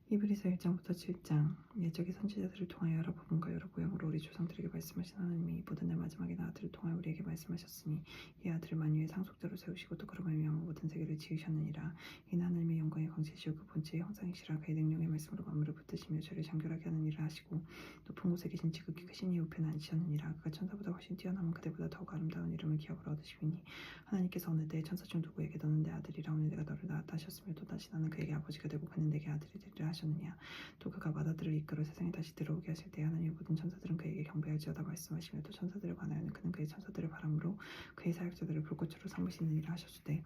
히브리서 1장부터 7장. 옛적의 선지자들을 통하여 여러 부분과 여러 모양으로 우리 조상들에게 말씀하신 하나님이 모든 날 마지막에 아들을 통하여 우리에게 말씀하셨으니 이 아들을 만유의 상속자로 세우시고 또 그로 말미암아 모든 세계를 지으셨느니라. 이는 하나님의 영광의 광채시오 그 본체의 형상이시라. 그의 능력의 말씀으로 만물을 붙드시며 죄를 장결하게 하는 일을 하시고 높은 곳에 계신 지극히 크신 이 우편에 앉으셨느니라. 그가 천사보다 훨씬 뛰어나면 그대보다 더욱 아름다운 이름을 기업으로 얻으시니 하나님께서 어느 때에 천사 중 누구에게 너는 내 아들이라 오늘 내가 너를 낳았다 하셨으며 또다시 나는 그에게 아버지가 되고 그는 내게 아들이 되리라 하셨느냐. 또 그가 맏아들을 이끌어 세상에 다시 들어오게 하실 때 하나님의 모든 천사들은 그에게 경배할지어다 말씀하시며 또 천사들에 관하여는 그는 그의 천사들의 바람으로 그의 사역자들을 불꽃으로 삼으시느니라 하셨으되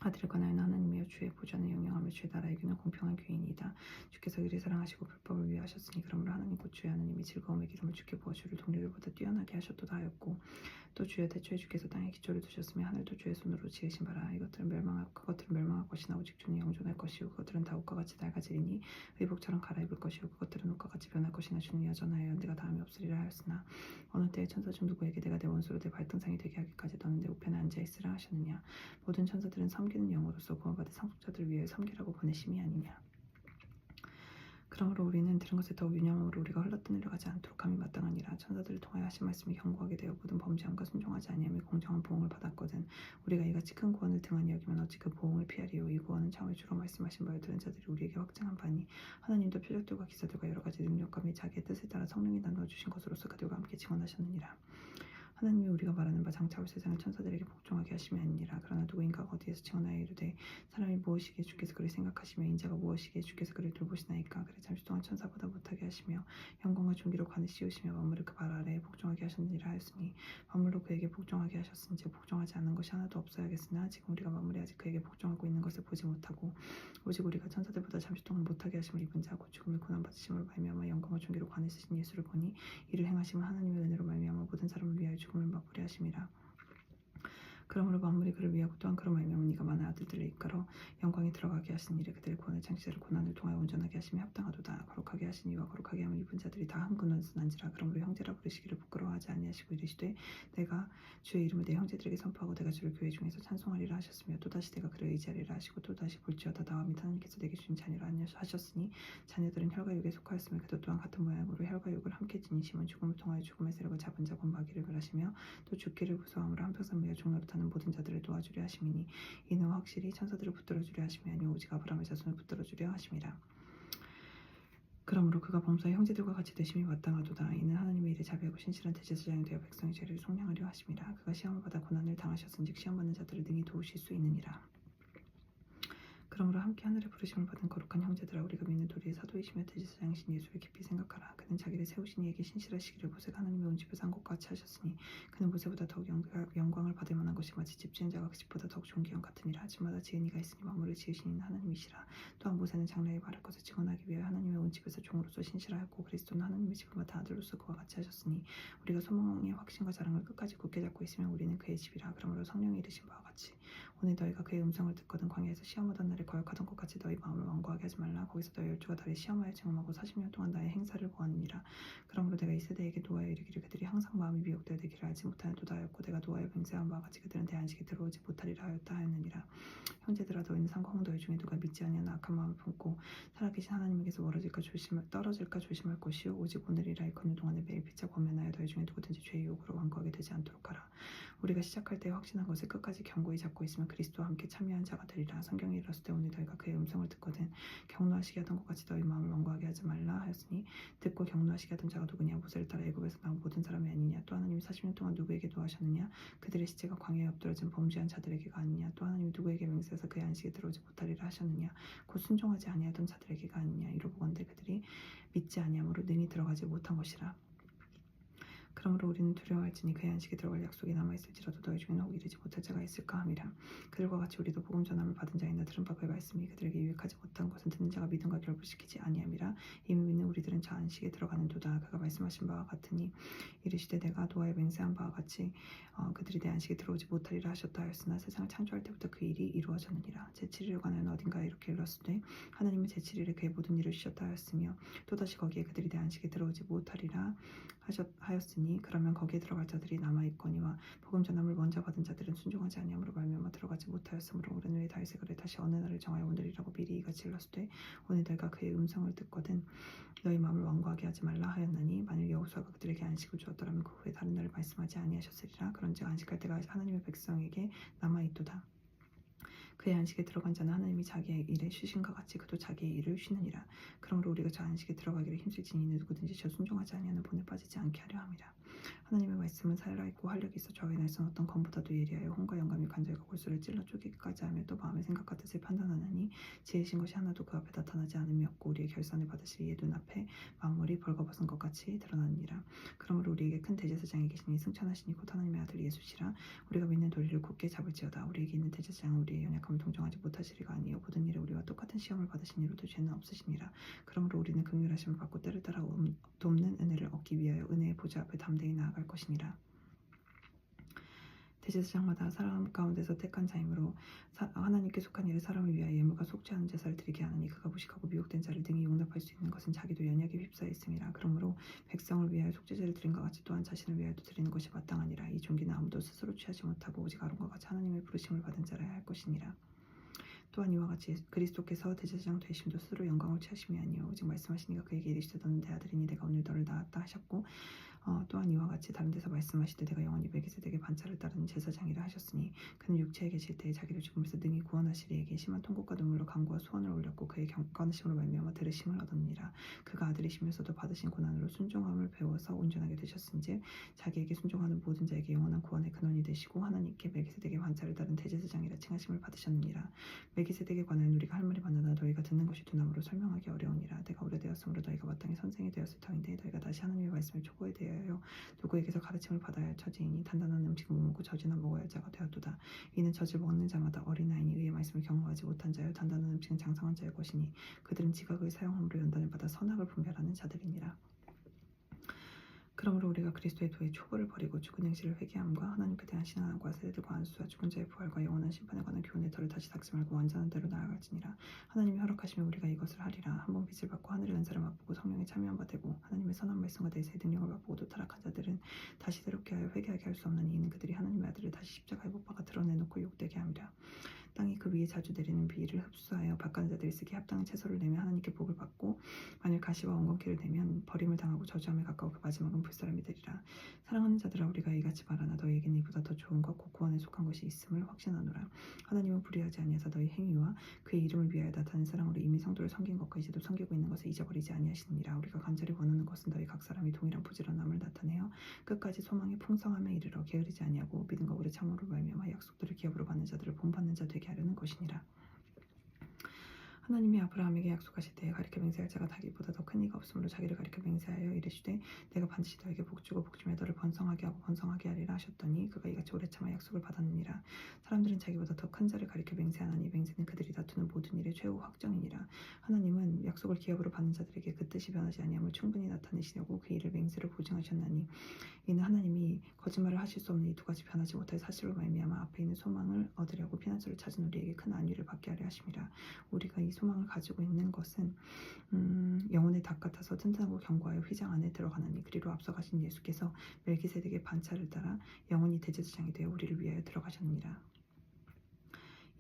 아들에 관하여는 하나님이여 주의 보좌는 영영하며 주의 나라의 귀는 공평한 귀이니이다. 주께서 이를 사랑하시고 불법을 위하셨으니 그러므로 하나님 곧 주의 하나님이 즐거움의 기름을 주께 부어 주를 동료들보다 뛰어나게 하셨도다 하였고 또 주여 대초에 주께서 땅에 기초를 두셨으며 하늘도 주의 손으로 지으신 바라. 그것들은 멸망할 것이나 오직 주는 영존할 것이요 그것들은 다 옷과 같이 낡아지리니 의복처럼 갈아입을 것이요 그것들은 옷과 같이 변할 것이나 주는 여전하여 연대가 다음이 없으리라 하였으나 어느 때에 천사 중 누구에게 내가 내 원수로 내 발등상이 되게 하기까지 너는 내 우편에 앉아있으라 하셨느냐. 모든 천사들은 섬기는 영으로서 구원받은 상속자들을 위하여 섬기라고 보내심이 아니냐. 그러므로 우리는 들은 것에 더욱 유념함으로 우리가 흘러뜨내려 가지 않도록 함이 마땅하니라. 천사들을 통하여 하신 말씀이 경고하게 되어 모든 범죄함과 순종하지 아니하며 공정한 보응을 받았거든 우리가 이같이 큰 구원을 등한히 여기면 어찌 그 보응을 피하리요. 이 구원은 참을 주로 말씀하신 바를 들은 자들이 우리에게 확증한 바니 하나님도 표적들과 기사들과 여러 가지 능력과 및 자기의 뜻에 따라 성령이 나누어 주신 것으로서 그들과 함께 증언하셨느니라. 하나님이 우리가 말하는 바 장차 올 세상을 천사들에게 복종하게 하심이 아니니라. 그러나 누구인가가 어디에서 증언하여 이르되 사람이 무엇이기에 주께서 그를 생각하시며 인자가 무엇이기에 주께서 그를 돌보시나이까. 그를 잠시 동안 천사보다 못하게 하시며 영광과 존귀로 관을 씌우시며 만물을 그 발 아래에 복종하게 하셨느니라 하였으니 만물로 그에게 복종하게 하셨은지 복종하지 않는 것이 하나도 없어야겠으나 지금 우리가 만물이 아직 그에게 복종하고 있는 것을 보지 못하고 오직 우리가 천사들보다 잠시 동안 못하게 하심을 입은 자고 죽음의 고난받으심으로 말미암아 영광과 존귀로 관을 쓰신 예수를 보니 이를 행하심은 하나님의 은혜로 말미암아 모든 사람을 위하여 죽음을 맛보게 하심이라. 그러므로 만물이 그를 위하고 또한 그로 말미암아 네가 많은 아들들을 이끌어 영광에 들어가게 하신 이를 그들의 구원을 창시자를 고난을 통하여 온전하게 하심에 합당하도다. 거룩하게 하신 이와 거룩하게 함을 입은 자들이 다 한 근원에서 난지라. 그러므로 형제라 부르시기를 부끄러워하지 아니하시고 이르시되 내가 주의 이름을 내 형제들에게 선포하고 내가 주를 교회 중에서 찬송하리라 하셨으며 또다시 내가 그를 의지하리라 하시고 또다시 볼지어다 나와 및 하나님께서 내게 주신 자녀라 하셨으니 자녀들은 혈과 육에 속하였으며 그도 또한 같은 모양으로 혈과 육을 함께 지니심은 죽음을 통하여 죽음의 세력을 잡은 자 곧 마귀를 멸하시며 또 죽기를 무서워함으로 한평생 매여 종노릇하는 모든 자들을 도와주려 하심이니 이는 확실히 천사들을 붙들어 주려 하심이 아니오 오직 아브라함의 자손을 붙들어 주려 하심이라. 그러므로 그가 범사의 형제들과 같이 되심이 마땅하도다. 이는 하나님의 일에 자비하고 신실한 대제사장이 되어 백성의 죄를 속량하려 하심이라. 그가 시험을 받아 고난을 당하셨은즉 시험받는 자들을 능히 도우실 수 있느니라. 그러므로 함께 하늘의 부르심을 받은 거룩한 형제들아 우리가 믿는 도리의 사도이시며 대제사장이신 예수를 깊이 생각하라. 그는 자기를 세우신 이에게 신실하시기를 모세가 하나님의 온 집에서 한 것과 같이 하셨으니 그는 모세보다 더욱 영광을 받을 만한 것이 마치 집 지은 자가 그 집보다 더욱 좋은 기업 같으니라. 집마다 지은 이가 있으니 만물을 지으신 이는 하나님이시라. 또한 모세는 장래에 말할 것을 증언하기 위하여 하나님의 온 집에서 종으로서 신실하였고 그리스도는 하나님의 집을 맡은 아들로서 그와 같이 하셨으니 우리가 소망의 확신과 자랑을 끝까지 굳게 잡고 있으면 우리는 그의 집이라. 그러므로 성령이 이르신 바와 같이 오늘 너희가 그의 음성을 듣거든 광야에서 시험하던 날에 거역하던 것 같이 너희 마음을 완고하게 하지 말라. 거기서 너희 열조가 나를 시험하여 증험하고 40년 동안 나의 행사를 보았느니라. 그러므로 내가 이 세대에게 노하여 이르기를 그들이 항상 마음이 미혹되어 내 길을 알지 못하였도다 하였고 내가 노하여 맹세한 바와 같이 그들은 내 안식에 들어오지 못하리라 하였다 하였느니라. 형제들아 너희는 상과 너희 중에 누가 믿지 아니하나 악한 마음을 품고 살아계신 하나님에게서 떨어질까 조심할 것이요 오직 오늘이라 일컫는 동안에 매일 피차 권면하여 너희 중에 누구든지 죄의 유혹으로 완고하게 되지 않도록 하라. 우리가 시작할 때 확신한 것을 끝까지 견고히 잡고 있으면 그리스도와 함께 참여한 자가 되리라. 성경이 이르렀을 때 오늘 너희가 그의 음성을 듣거든 경노하시게 하던 것 같이 너희 마음을 완고하게 하지 말라 하였으니 듣고 경노하시게 하던 자가 누구냐. 모세를 따라 애굽에서 나온 모든 사람이 아니냐. 또 하나님이 40년 동안 누구에게 노하셨느냐. 그들의 시체가 광야에 엎드러진 범죄한 자들에게가 아니냐. 또 하나님이 누구에게 맹세해서 그의 안식에 들어오지 못하리라 하셨느냐. 곧 순종하지 아니하던 자들에게가 아니냐. 이로보건대 그들이 믿지 아니함으로 능히 들어가지 못한 것이라. 그러므로 우리는 두려워할지니 그의 안식에 들어갈 약속이 남아있을지라도 너희 중에는 혹 이르지 못할 자가 있을까 함이라. 그들과 같이 우리도 복음 전함을 받은 자이나 들은 바 그의 말씀이 그들에게 유익하지 못한 것은 듣는 자가 믿음과 결부시키지 아니함이라. 이미 믿는 우리들은 저 안식에 들어가는도다. 그가 말씀하신 바와 같으니 이르시되 내가 노아에 맹세한 바와 같이 그들이 내 안식에 들어오지 못하리라 하셨다 하였으나 세상을 창조할 때부터 그 일이 이루어졌느니라. 제7일에 관하여는 어딘가에 이렇게 일렀으되 하나님은 제7일에 그의 모든 일을 쉬셨다 하였으며 또다시 거기에 그들이 내 안식에 들어오지 못하리라 하였으니 하셨으니 그러면 거기에 들어갈 자들이 남아있거니와 복음 전함을 먼저 받은 자들은 순종하지 아니함으로 말미암아 들어가지 못하였으므로 오른 후에 다윗의 글에 다시 어느 날을 정하여 오늘이라고 미리 이같이 일렀으되 오늘 너희가 그의 음성을 듣거든 너희 마음을 완고하게 하지 말라 하였나니 만일 여호수아가 그들에게 안식을 주었더라면 그 후에 다른 날을 말씀하지 아니하셨으리라. 그런즉 안식할 때가 하나님의 백성에게 남아있도다. 그의 안식에 들어간 자는 하나님이 자기의 일에 쉬신과 같이 그도 자기의 일을 쉬느니라. 그러므로 우리가 저 안식에 들어가기를 힘쓸지니 누구든지 저 순종하지 아니하는 본에 빠지지 않게 하려 함이라. 하나님의 말씀은 살아있고 활력이 있어 저의 날선 어떤 검보다도 예리하여 혼과 영감이 관절과 골수를 찔러 쪼개기까지 하며 또 마음의 생각과 뜻을 판단하느니 지으신 것이 하나도 그 앞에 나타나지 않음이 없고 우리의 결산을 받으실 이의 눈앞에 만물이 벌거벗은 것 같이 드러나느니라. 그러므로 우리에게 큰 대제사장이 계시니 승천하시니 곧 하나님의 아들 예수시라. 우리가 믿는 도리를 굳게 잡을지어다. 우리에게 있는 대제사장은 우리의 연약함을 동정하지 못하시리가 아니요 모든 일에 우리와 똑같은 시험을 받으신 이로도 죄는 없으시니라. 그러므로 우리는 긍휼하심을 받고 때를 따라 돕는 은혜를 얻기 위하여 은혜의 보좌 앞에 담대히 나아갈 것이니라. 대제사장마다 사람 가운데서 택한 자이므로 하나님께 속한 일을 사람을 위하여 예물과 속죄 하는 제사를 드리게 하느니 그가 무식하고 미혹된 자를 등이 용납할 수 있는 것은 자기도 연약에 휩싸여 있음이라. 그러므로 백성을 위하여 속죄제를 드린것 같이 또한 자신을 위하여도 드리는 것이 마땅하니라. 이 종기는 아무도 스스로 취하지 못하고 오직 아론과 같이 하나님의 부르심을 받은 자라야 할 것이니라. 또한 이와 같이 그리스도께서 대제사장 되심도 스스로 영광을 취하심이 아니요 오직 말씀하시니가 그에게 이르시되 너는 내 아들이니 내가 오늘 너를 낳았다 하셨고 또한 이와 같이 다른 데서 말씀하시되 내가 영원히 멜기세덱의 반차를 따르는 제사장이라 하셨으니 그는 육체에 계실 때에 자기를 죽음에서 능히 구원하시리 이에게 심한 통곡과 눈물로 간구와 소원을 올렸고 그의 경건하심으로 말미암아 들으심을 얻었느니라. 그가 아들이시면서도 받으신 고난으로 순종함을 배워서 온전하게 되셨은즉 자기에게 순종하는 모든 자에게 영원한 구원의 근원이 되시고 하나님께 멜기세덱의 반차를 따른 대제사장이라 칭하심을 받으셨느니라. 멜기세덱에 관하여 우리가 할 말이 많으나 너희가 듣는 것이 두나무로 설명하기 어려우니라. 내가 오래되었으므로 너희가 마땅히 선생이 되었을 터인데 너희가 다시 하나님의 말씀을 초고에 대하여 누구에게서 가르침을 받아야 할 처지이니 단단한 음식을 못 먹고 젖이나 먹어야 할 자가 되었도다. 이는 젖을 먹는 자마다 어린아이니 의의 말씀을 경험하지 못한 자여 단단한 음식은 장성한 자의 것이니 그들은 지각을 사용함으로 연단을 받아 선악을 분별하는 자들이니라. 그러므로 우리가 그리스도의 도의 초보를 버리고 죽은 행실을 회개함과 하나님께 대한 신앙과 세대들과 안수와 죽은 자의 부활과 영원한 심판에 관한 교훈의 털을 다시 닦지 말고 완전한 대로 나아갈지니라. 하나님이 허락하시면 우리가 이것을 하리라. 한번 빚을 받고 하늘의 은사를 맛보고 성령에 참여한 바 되고 하나님의 선한 말씀과 대세의 능력을 맛보고 또 타락한 자들은 다시 새롭게 하여 회개하게 할 수 없나니 이는 그들이 하나님의 아들을 다시 십자가에 못 박아 드러내놓고 욕되게 함이라. 땅이 그 위에 자주 내리는 비를 흡수하여 밭가는 자들이 쓰기 합당한 채소를 내면 하나님께 복을 받고 만일 가시와 엉겅퀴를 내면 버림을 당하고 저주함에 가까워 그 마지막은 불사람이 되리라. 사랑하는 자들아 우리가 이같이 말하나 너희에게는 이보다 더 좋은 것 곧 구원에 속한 것이 있음을 확신하노라. 하나님은 불의하지 아니하사 너희 행위와 그의 이름을 위하여 나타낸 사랑으로 이미 성도를 섬긴 것과 이제도 섬기고 있는 것을 잊어버리지 아니하시느니라. 우리가 간절히 원하는 것은 너희 각 사람이 동일한 부지런함을 나타내어 끝까지 소망의 풍성함에 이르러 게으르지 아니하고 믿음과 오래 참음으로 말미암아 약속들을 기업으로 받는 자들을 본받는 자 되게 하려는 것이니라. 하나님이 아브라함에게 약속하실 때에 가리켜 맹세할 자가 자기보다 더 큰 이가 없으므로 자기를 가리켜 맹세하여 이르시되 내가 반드시 너에게 복주고 복주며 너를 번성하게 하고 번성하게 하리라 하셨더니 그가 이같이 오래 참아 약속을 받았느니라. 사람들은 자기보다 더 큰 자를 가리켜 맹세하나니 맹세는 그들이 다투는 모든 일의 최후 확정이니라. 하나님은 약속을 기업으로 받는 자들에게 그 뜻이 변하지 아니함을 충분히 나타내시려고 그 일을 맹세로 보증하셨나니 이는 하나님이 거짓말을 하실 수 없는 이 두 가지 변하지 못할 사실로 말미암아 앞에 있는 소망을 얻으려고 피난처를 찾은 우리에게 큰 안위를 받게 하려 하심이라. 우리가 이 소망을 가지고 있는 것은 영혼의 닭 같아서 튼튼하고 견고하여 휘장 안에 들어가나니 그리로 앞서가신 예수께서 멜기세덱의 반차를 따라 영원히 대제사장이 되어 우리를 위하여 들어가셨느니라.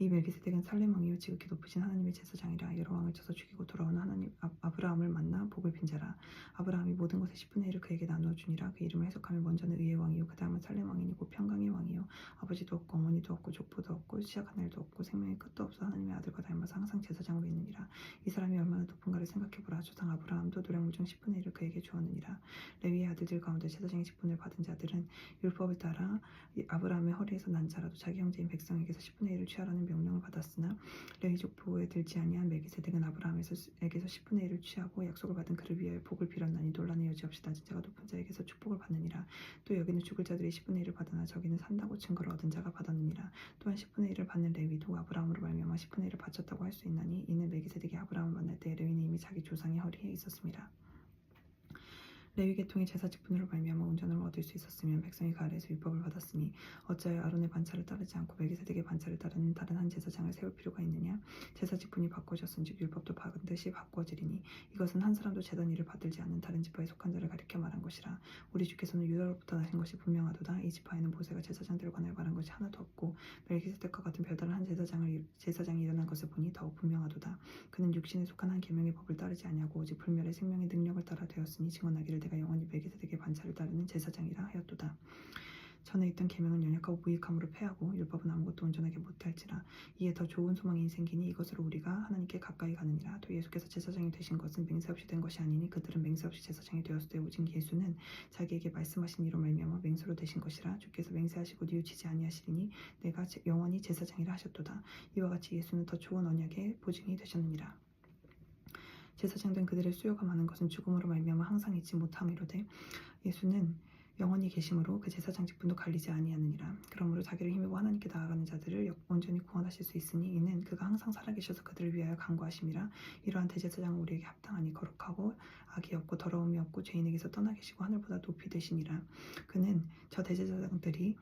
이 멜기세덱은 살렘 왕이요 지극히 높으신 하나님의 제사장이라. 여러 왕을 쳐서 죽이고 돌아오는 하나님 아브라함을 만나 복을 빈 자라. 아브라함이 모든 것의 10분의 1을 그에게 나누어 주니라. 그 이름을 해석하면 먼저는 의의 왕이요 그 다음은 살렘 왕이니 곧 평강의 왕이요 아버지도 없고 어머니도 없고 족보도 없고 시작한 날도 없고 생명의 끝도 없어 하나님의 아들과 닮아서 항상 제사장으로 있느니라. 이 사람이 얼마나 높은가를 생각해보라. 조상 아브라함도 노량물 중 10분의 1을 그에게 주었느니라. 레위의 아들들 가운데 제사장의 10분을 받은 자들은 율법을 따라 아브라함의 허리에서 난 자라도 자기 형제인 백성에게서 10분의 1을 취하라는 명령을 받았으나 레위 족보에 들지 아니한 멜기세덱은 아브라함에게서 10분의 1을 취하고 약속을 받은 그를 위하여 복을 빌었나니 논란의 여지 없이 낮은 자가 높은 자에게서 축복을 받느니라. 또 여기는 죽을 자들이 10분의 1을 받으나 저기는 산다고 증거를 얻은 자가 받았느니라. 또한 10분의 1을 받는 레위도 아브라함으로 말미암아 10분의 1을 바쳤다고 할 수 있나니 이는 멜기세덱이 아브라함을 만날 때 레위는 이미 자기 조상의 허리에 있었습니다. 레위 계통의 제사 직분으로 말미암아 온전을 얻을 수 있었으면 백성이 그 아래에서 율법을 받았으니 어찌하여 아론의 반차를 따르지 않고 멜기세덱의 반차를 따르는 다른 한 제사장을 세울 필요가 있느냐. 제사 직분이 바꾸어졌은즉 율법도 반드시 바꾸어지리니 이것은 한 사람도 제단 일을 받들지 않는 다른 지파에 속한 자를 가리켜 말한 것이라. 우리 주께서는 유다로부터 나신 것이 분명하도다. 이 지파에는 모세가 제사장들을 관하여 말한 것이 하나도 없고 멜기세덱과 같은 별다른 한 제사장이 일어난 것을 보니 더욱 분명하도다. 그는 육신에 속한 한 계명의 법을 따르지 아니하고 오직 불멸의 생명의 능력을 따라 되었으니 증언하기를 내가 영원히 멜기세덱의 반차를 따르는 제사장이라 하였도다. 전에 있던 계명은 연약하고 무익함으로 패하고 율법은 아무것도 온전하게 못할지라. 이에 더 좋은 소망이 생기니 이것으로 우리가 하나님께 가까이 가느니라. 또 예수께서 제사장이 되신 것은 맹세 없이 된 것이 아니니 그들은 맹세 없이 제사장이 되었으되 오직 예수는 자기에게 말씀하신 이로 말미암아 맹세로 되신 것이라. 주께서 맹세하시고 뉘우치지 아니하시리니 내가 영원히 제사장이라 하셨도다. 이와 같이 예수는 더 좋은 언약의 보증이 되셨느니라. 제사장 된 그들의 수요가 많은 것은 죽음으로 말미암아 항상 잊지 못함이로되 예수는 영원히 계심으로 그 제사장 직분도 갈리지 아니하느니라. 그러므로 자기를 힘입어 하나님께 나아가는 자들을 온전히 구원하실 수 있으니 이는 그가 항상 살아계셔서 그들을 위하여 간구하심이라. 이러한 대제사장은 우리에게 합당하니 거룩하고 악이 없고 더러움이 없고 죄인에게서 떠나 계시고 하늘보다 높이 되시니라. 그는 저 대제사장들이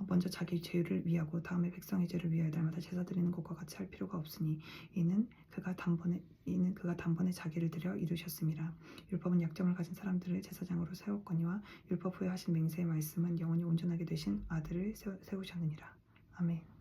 먼저 자기 죄를 위하고 다음에 백성의 죄를 위하여 날마다 제사 드리는 것과 같이 할 필요가 없으니 이는 그가 단번에 자기를 드려 이루셨음이라. 율법은 약점을 가진 사람들을 제사장으로 세웠거니와 율법 후에 하신 맹세의 말씀은 영원히 온전하게 되신 아들을 세우셨느니라. 아멘.